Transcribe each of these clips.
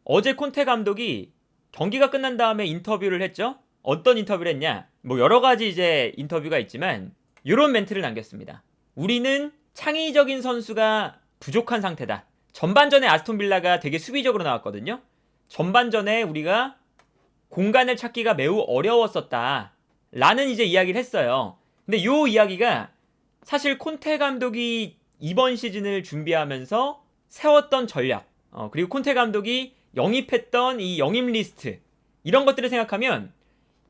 어제 콘테 감독이 경기가 끝난 다음에 인터뷰를 했죠. 어떤 인터뷰를 했냐? 뭐 여러 가지 이제 인터뷰가 있지만 이런 멘트를 남겼습니다. 우리는 창의적인 선수가 부족한 상태다. 전반전에 아스톤 빌라가 되게 수비적으로 나왔거든요. 전반전에 우리가 공간을 찾기가 매우 어려웠었다. 라는 이제 이야기를 했어요. 근데 이 이야기가 사실 콘테 감독이 이번 시즌을 준비하면서 세웠던 전략, 그리고 콘테 감독이 영입했던 이 영입 리스트, 이런 것들을 생각하면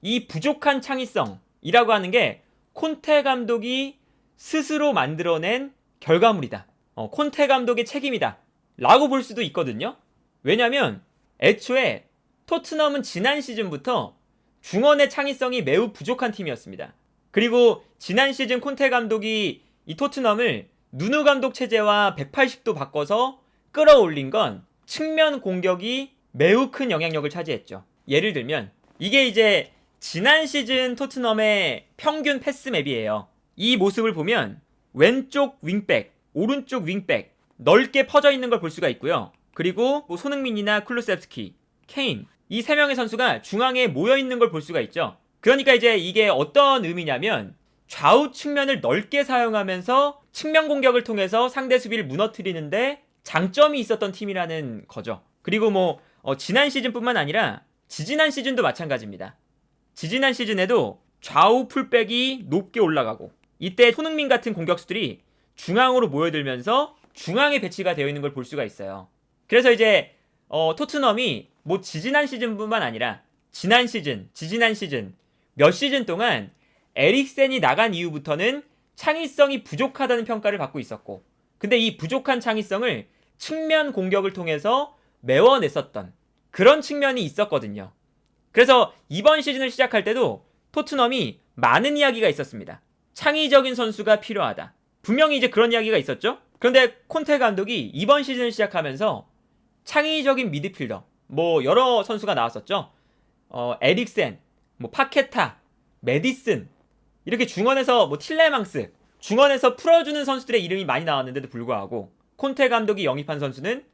이 부족한 창의성이라고 하는 게 콘테 감독이 스스로 만들어낸 결과물이다. 콘테 감독의 책임이다. 라고 볼 수도 있거든요. 왜냐면 애초에 토트넘은 지난 시즌부터 중원의 창의성이 매우 부족한 팀이었습니다. 그리고 지난 시즌 콘테 감독이 이 토트넘을 누누 감독 체제와 180도 바꿔서 끌어올린 건 측면 공격이 매우 큰 영향력을 차지했죠. 예를 들면 이게 이제 지난 시즌 토트넘의 평균 패스 맵이에요. 이 모습을 보면 왼쪽 윙백, 오른쪽 윙백 넓게 퍼져 있는 걸 볼 수가 있고요. 그리고 뭐 손흥민이나 클루셉스키, 케인, 이 세 명의 선수가 중앙에 모여 있는 걸 볼 수가 있죠. 그러니까 이제 이게 어떤 의미냐면 좌우 측면을 넓게 사용하면서 측면 공격을 통해서 상대 수비를 무너뜨리는데 장점이 있었던 팀이라는 거죠. 그리고 뭐 지난 시즌뿐만 아니라 지지난 시즌도 마찬가지입니다. 지지난 시즌에도 좌우 풀백이 높게 올라가고 이때 손흥민 같은 공격수들이 중앙으로 모여들면서 중앙에 배치가 되어 있는 걸 볼 수가 있어요. 그래서 이제 토트넘이 뭐 지지난 시즌뿐만 아니라 지난 시즌, 지지난 시즌 몇 시즌 동안 에릭센이 나간 이후부터는 창의성이 부족하다는 평가를 받고 있었고, 근데 이 부족한 창의성을 측면 공격을 통해서 메워냈었던 그런 측면이 있었거든요. 그래서 이번 시즌을 시작할 때도 토트넘이 많은 이야기가 있었습니다. 창의적인 선수가 필요하다. 분명히 이제 그런 이야기가 있었죠. 그런데 콘테 감독이 이번 시즌을 시작하면서 창의적인 미드필더, 뭐 여러 선수가 나왔었죠. 에릭센, 뭐 파케타, 메디슨, 이렇게 중원에서 뭐 틸레망스, 중원에서 풀어주는 선수들의 이름이 많이 나왔는데도 불구하고 콘테 감독이 영입한 선수는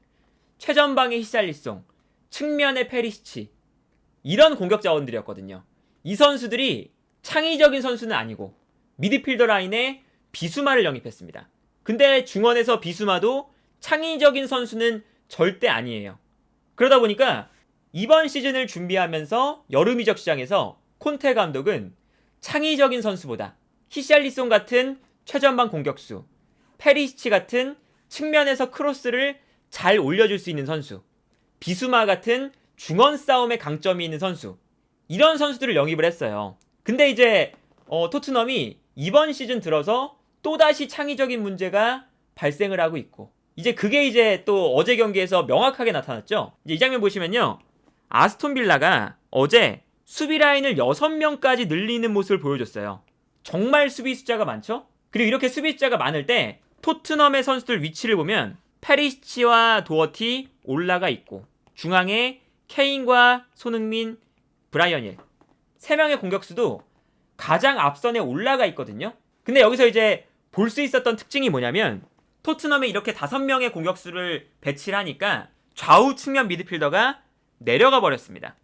최전방의 히샬리송, 측면의 페리시치, 이런 공격 자원들이었거든요. 이 선수들이 창의적인 선수는 아니고 미드필더 라인에 비수마를 영입했습니다. 근데 중원에서 비수마도 창의적인 선수는 절대 아니에요. 그러다 보니까 이번 시즌을 준비하면서 여름 이적 시장에서 콘테 감독은 창의적인 선수보다 히샬리송 같은 최전방 공격수, 페리시치 같은 측면에서 크로스를 잘 올려줄 수 있는 선수, 비수마 같은 중원 싸움에 강점이 있는 선수, 이런 선수들을 영입을 했어요. 근데 이제 토트넘이 이번 시즌 들어서 또다시 창의적인 문제가 발생을 하고 있고, 이제 그게 이제 또 어제 경기에서 명확하게 나타났죠. 이제 이 장면 보시면요, 아스톤 빌라가 어제 수비 라인을 6명까지 늘리는 모습을 보여줬어요. 정말 수비 숫자가 많죠? 그리고 이렇게 수비 숫자가 많을 때 토트넘의 선수들 위치를 보면 페리시치와 도어티 올라가 있고, 중앙에 케인과 손흥민, 브라이언 힐, 3명의 공격수도 가장 앞선에 올라가 있거든요. 근데 여기서 이제 볼 수 있었던 특징이 뭐냐면 토트넘에 이렇게 5명의 공격수를 배치를 하니까 좌우 측면 미드필더가 내려가 버렸습니다.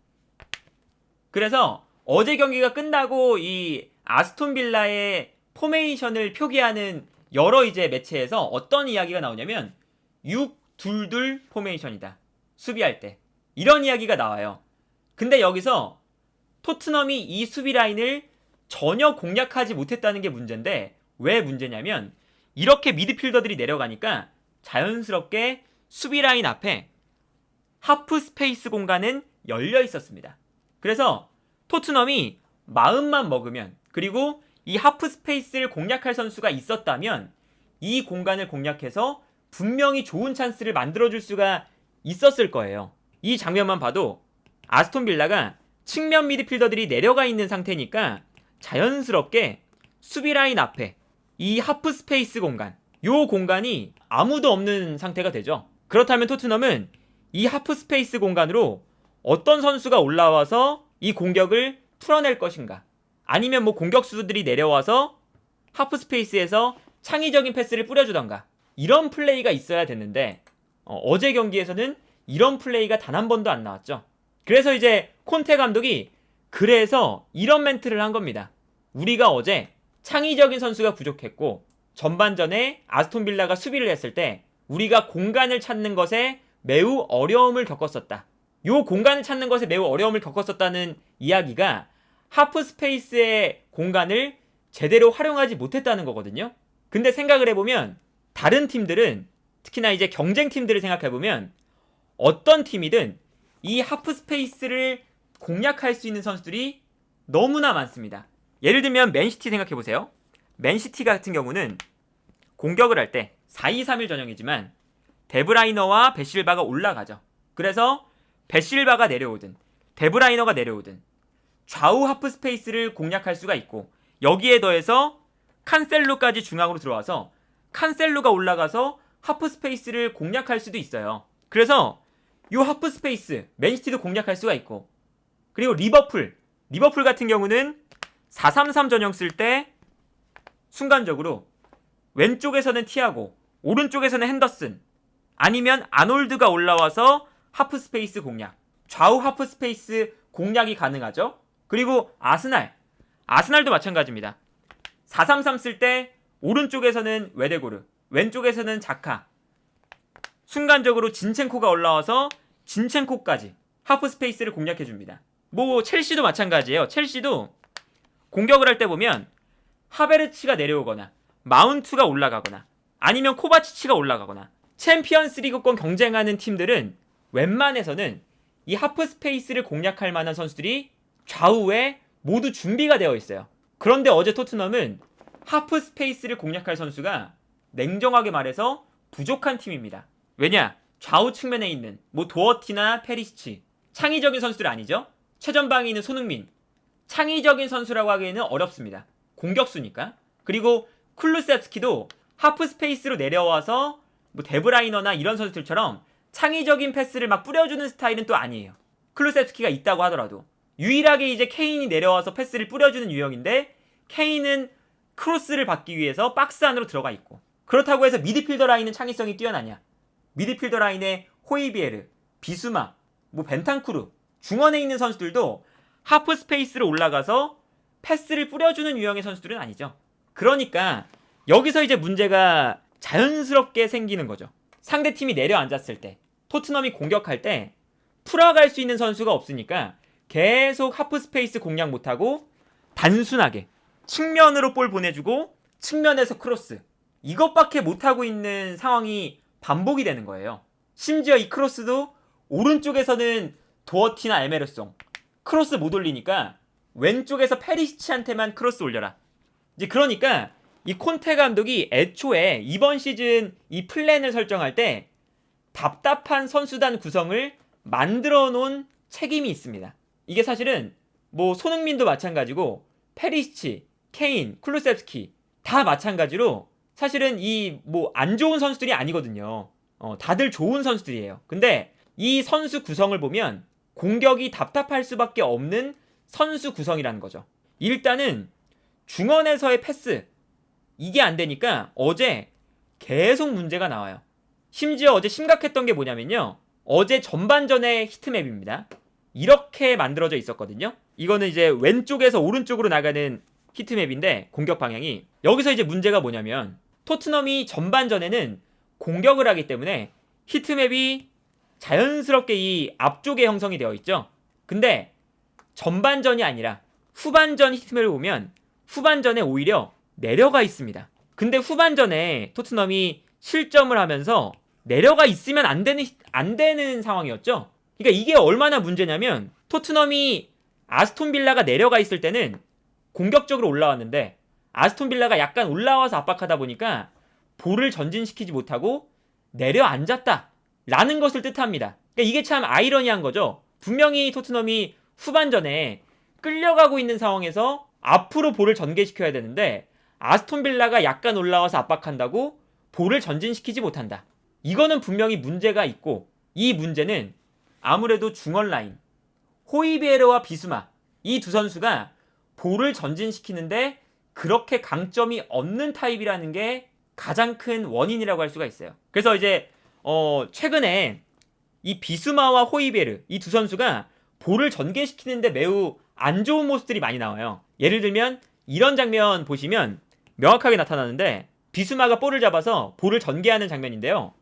그래서 어제 경기가 끝나고 이 아스톤 빌라의 포메이션을 표기하는 여러 이제 매체에서 어떤 이야기가 나오냐면 6-2-2 포메이션이다. 수비할 때. 이런 이야기가 나와요. 근데 여기서 토트넘이 이 수비 라인을 전혀 공략하지 못했다는 게 문제인데, 왜 문제냐면 이렇게 미드필더들이 내려가니까 자연스럽게 수비 라인 앞에 하프 스페이스 공간은 열려 있었습니다. 그래서 토트넘이 마음만 먹으면, 그리고 이 하프 스페이스를 공략할 선수가 있었다면 이 공간을 공략해서 분명히 좋은 찬스를 만들어줄 수가 있었을 거예요. 이 장면만 봐도 아스톤 빌라가 측면 미드필더들이 내려가 있는 상태니까 자연스럽게 수비 라인 앞에 이 하프 스페이스 공간, 요 공간이 아무도 없는 상태가 되죠. 그렇다면 토트넘은 이 하프 스페이스 공간으로 어떤 선수가 올라와서 이 공격을 풀어낼 것인가, 아니면 뭐 공격수들이 내려와서 하프 스페이스에서 창의적인 패스를 뿌려주던가, 이런 플레이가 있어야 됐는데 어제 경기에서는 이런 플레이가 단 한 번도 안 나왔죠. 그래서 이제 콘테 감독이 그래서 이런 멘트를 한 겁니다. 우리가 어제 창의적인 선수가 부족했고 전반전에 아스톤 빌라가 수비를 했을 때 우리가 공간을 찾는 것에 매우 어려움을 겪었었다. 요 공간을 찾는 것에 매우 어려움을 겪었었다는 이야기가 하프 스페이스의 공간을 제대로 활용하지 못했다는 거거든요. 근데 생각을 해보면 다른 팀들은, 특히나 이제 경쟁 팀들을 생각해보면 어떤 팀이든 이 하프 스페이스를 공략할 수 있는 선수들이 너무나 많습니다. 예를 들면 맨시티 생각해보세요. 맨시티 같은 경우는 공격을 할 때 4-2-3-1 전형이지만 데브라이너와 베실바가 올라가죠. 그래서 베실바가 내려오든 데브라이너가 내려오든 좌우 하프 스페이스를 공략할 수가 있고, 여기에 더해서 칸셀루까지 중앙으로 들어와서 칸셀루가 올라가서 하프 스페이스를 공략할 수도 있어요. 그래서 이 하프 스페이스 맨시티도 공략할 수가 있고, 그리고 리버풀 같은 경우는 4-3-3 전형 쓸 때 순간적으로 왼쪽에서는 티아고, 오른쪽에서는 핸더슨, 아니면 아놀드가 올라와서 하프 스페이스 공략, 좌우 하프 스페이스 공략이 가능하죠. 그리고 아스날도 마찬가지입니다. 4-3-3 쓸 때 오른쪽에서는 웨데고르, 왼쪽에서는 자카, 순간적으로 진첸코가 올라와서 진첸코까지 하프 스페이스를 공략해줍니다. 뭐 첼시도 마찬가지예요. 첼시도 공격을 할 때 보면 하베르츠가 내려오거나 마운트가 올라가거나 아니면 코바치치가 올라가거나, 챔피언스 리그권 경쟁하는 팀들은 웬만해서는 이 하프 스페이스를 공략할 만한 선수들이 좌우에 모두 준비가 되어 있어요. 그런데 어제 토트넘은 하프 스페이스를 공략할 선수가 냉정하게 말해서 부족한 팀입니다. 왜냐? 좌우 측면에 있는 뭐 도어티나 페리시치, 창의적인 선수들 아니죠? 최전방에 있는 손흥민, 창의적인 선수라고 하기에는 어렵습니다. 공격수니까. 그리고 쿨루세프스키도 하프 스페이스로 내려와서 뭐 데브라이너나 이런 선수들처럼 창의적인 패스를 막 뿌려주는 스타일은 또 아니에요. 쿨루세프스키가 있다고 하더라도 유일하게 이제 케인이 내려와서 패스를 뿌려주는 유형인데, 케인은 크로스를 받기 위해서 박스 안으로 들어가 있고, 그렇다고 해서 미드필더 라인은 창의성이 뛰어나냐? 미드필더 라인에 호이비에르, 비수마, 뭐 벤탄쿠르, 중원에 있는 선수들도 하프 스페이스로 올라가서 패스를 뿌려주는 유형의 선수들은 아니죠. 그러니까 여기서 이제 문제가 자연스럽게 생기는 거죠. 상대팀이 내려앉았을 때, 토트넘이 공격할 때 풀어갈 수 있는 선수가 없으니까 계속 하프 스페이스 공략 못하고 단순하게 측면으로 볼 보내주고 측면에서 크로스, 이것밖에 못하고 있는 상황이 반복이 되는 거예요. 심지어 이 크로스도 오른쪽에서는 도어티나 에메르송 크로스 못 올리니까 왼쪽에서 페리시치한테만 크로스 올려라. 이제 그러니까 이 콘테 감독이 애초에 이번 시즌 이 플랜을 설정할 때 답답한 선수단 구성을 만들어 놓은 책임이 있습니다. 이게 사실은 뭐 손흥민도 마찬가지고 페리시치, 케인, 쿨루세프스키 다 마찬가지로 사실은 이 뭐 안 좋은 선수들이 아니거든요. 다들 좋은 선수들이에요. 근데 이 선수 구성을 보면 공격이 답답할 수밖에 없는 선수 구성이라는 거죠. 일단은 중원에서의 패스, 이게 안 되니까 어제 계속 문제가 나와요. 심지어 어제 심각했던 게 뭐냐면요, 어제 전반전의 히트맵입니다. 이렇게 만들어져 있었거든요. 이거는 이제 왼쪽에서 오른쪽으로 나가는 히트맵인데, 공격 방향이, 여기서 이제 문제가 뭐냐면 토트넘이 전반전에는 공격을 하기 때문에 히트맵이 자연스럽게 이 앞쪽에 형성이 되어 있죠. 근데 전반전이 아니라 후반전 히트맵을 보면 후반전에 오히려 내려가 있습니다. 근데 후반전에 토트넘이 실점을 하면서 내려가 있으면 안 되는 상황이었죠. 그러니까 이게 얼마나 문제냐면, 토트넘이 아스톤 빌라가 내려가 있을 때는 공격적으로 올라왔는데 아스톤 빌라가 약간 올라와서 압박하다 보니까 볼을 전진시키지 못하고 내려앉았다 라는 것을 뜻합니다. 그러니까 이게 참 아이러니한 거죠. 분명히 토트넘이 후반전에 끌려가고 있는 상황에서 앞으로 볼을 전개시켜야 되는데 아스톤 빌라가 약간 올라와서 압박한다고 볼을 전진시키지 못한다. 이거는 분명히 문제가 있고, 이 문제는 아무래도 중원 라인, 호이비에르와 비수마, 이 두 선수가 볼을 전진시키는데 그렇게 강점이 없는 타입이라는 게 가장 큰 원인이라고 할 수가 있어요. 그래서 이제 최근에 이 비수마와 호이베르 이 두 선수가 볼을 전개시키는데 매우 안 좋은 모습들이 많이 나와요. 예를 들면 이런 장면 보시면 명확하게 나타나는데 비수마가 볼을 잡아서 볼을 전개하는 장면인데요.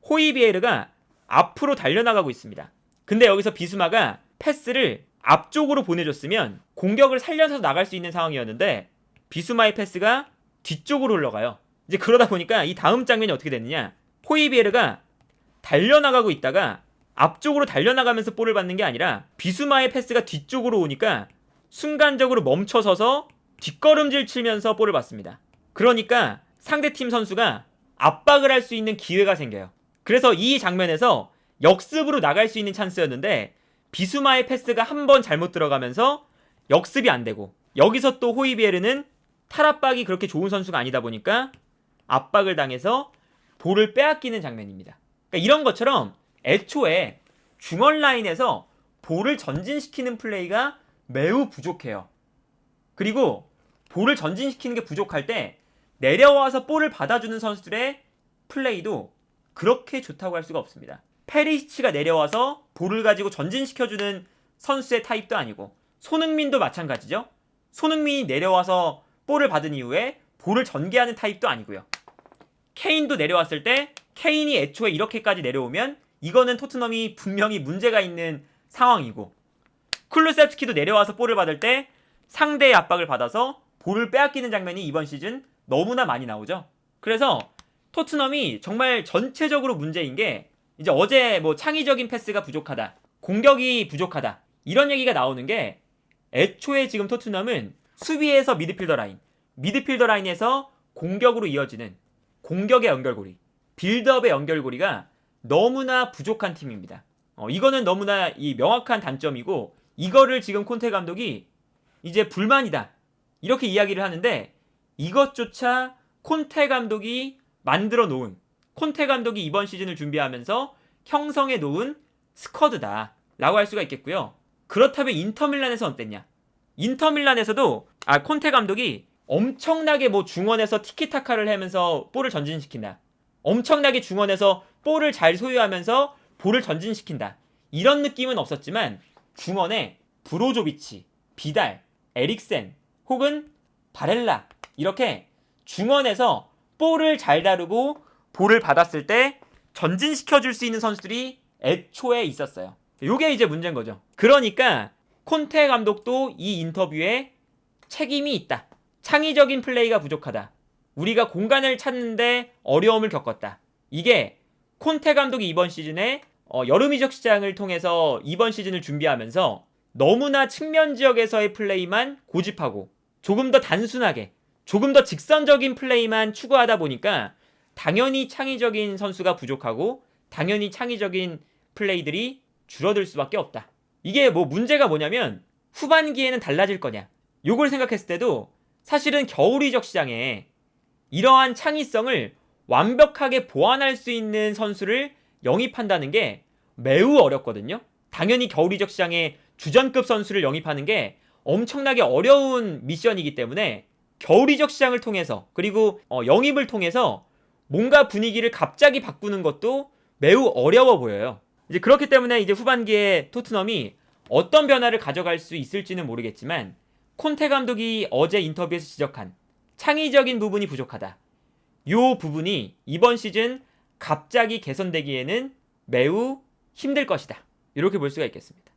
호이비에르가 앞으로 달려나가고 있습니다. 근데 여기서 비수마가 패스를 앞쪽으로 보내줬으면 공격을 살려서 나갈 수 있는 상황이었는데 비수마의 패스가 뒤쪽으로 흘러가요. 이제 그러다 보니까 이 다음 장면이 어떻게 됐느냐, 호이비에르가 달려나가고 있다가 앞쪽으로 달려나가면서 볼을 받는 게 아니라 비수마의 패스가 뒤쪽으로 오니까 순간적으로 멈춰서서 뒷걸음질 치면서 볼을 받습니다. 그러니까 상대팀 선수가 압박을 할 수 있는 기회가 생겨요. 그래서 이 장면에서 역습으로 나갈 수 있는 찬스였는데 비수마의 패스가 한 번 잘못 들어가면서 역습이 안 되고, 여기서 또 호이비에르는 탈압박이 그렇게 좋은 선수가 아니다 보니까 압박을 당해서 볼을 빼앗기는 장면입니다. 그러니까 이런 것처럼 애초에 중원 라인에서 볼을 전진시키는 플레이가 매우 부족해요. 그리고 볼을 전진시키는 게 부족할 때 내려와서 볼을 받아주는 선수들의 플레이도 그렇게 좋다고 할 수가 없습니다. 페리시치가 내려와서 볼을 가지고 전진시켜주는 선수의 타입도 아니고, 손흥민도 마찬가지죠. 손흥민이 내려와서 볼을 받은 이후에 볼을 전개하는 타입도 아니고요. 케인도 내려왔을 때 케인이 애초에 이렇게까지 내려오면 이거는 토트넘이 분명히 문제가 있는 상황이고, 쿨루셉스키도 내려와서 볼을 받을 때 상대의 압박을 받아서 볼을 빼앗기는 장면이 이번 시즌 너무나 많이 나오죠. 그래서 토트넘이 정말 전체적으로 문제인 게, 이제 어제 뭐 창의적인 패스가 부족하다, 공격이 부족하다 이런 얘기가 나오는 게, 애초에 지금 토트넘은 수비에서 미드필더 라인, 미드필더 라인에서 공격으로 이어지는 공격의 연결고리, 빌드업의 연결고리가 너무나 부족한 팀입니다. 이거는 너무나 이 명확한 단점이고, 이거를 지금 콘테 감독이 이제 불만이다 이렇게 이야기를 하는데, 이것조차 콘테 감독이 만들어 놓은, 콘테 감독이 이번 시즌을 준비하면서 형성해 놓은 스쿼드다 라고 할 수가 있겠고요. 그렇다면 인터밀란에서 어땠냐? 인터밀란에서도 콘테 감독이 엄청나게 뭐 중원에서 티키타카를 하면서 볼을 전진시킨다, 엄청나게 중원에서 볼을 잘 소유하면서 볼을 전진시킨다 이런 느낌은 없었지만, 중원에 브로조비치, 비달, 에릭센 혹은 바렐라 이렇게 중원에서 볼을 잘 다루고 볼을 받았을 때 전진시켜줄 수 있는 선수들이 애초에 있었어요. 이게 이제 문제인 거죠. 그러니까 콘테 감독도 이 인터뷰에 책임이 있다. 창의적인 플레이가 부족하다. 우리가 공간을 찾는데 어려움을 겪었다. 이게 콘테 감독이 이번 시즌에 여름 이적 시장을 통해서 이번 시즌을 준비하면서 너무나 측면 지역에서의 플레이만 고집하고 조금 더 단순하게, 조금 더 직선적인 플레이만 추구하다 보니까 당연히 창의적인 선수가 부족하고 당연히 창의적인 플레이들이 줄어들 수밖에 없다. 이게 뭐 문제가 뭐냐면, 후반기에는 달라질 거냐 요걸 생각했을 때도 사실은 겨울 이적 시장에 이러한 창의성을 완벽하게 보완할 수 있는 선수를 영입한다는 게 매우 어렵거든요. 당연히 겨울 이적 시장에 주전급 선수를 영입하는 게 엄청나게 어려운 미션이기 때문에 겨울 이적 시장을 통해서, 그리고 영입을 통해서 뭔가 분위기를 갑자기 바꾸는 것도 매우 어려워 보여요. 이제 그렇기 때문에 이제 후반기에 토트넘이 어떤 변화를 가져갈 수 있을지는 모르겠지만, 콘테 감독이 어제 인터뷰에서 지적한 창의적인 부분이 부족하다, 이 부분이 이번 시즌 갑자기 개선되기에는 매우 힘들 것이다, 이렇게 볼 수가 있겠습니다.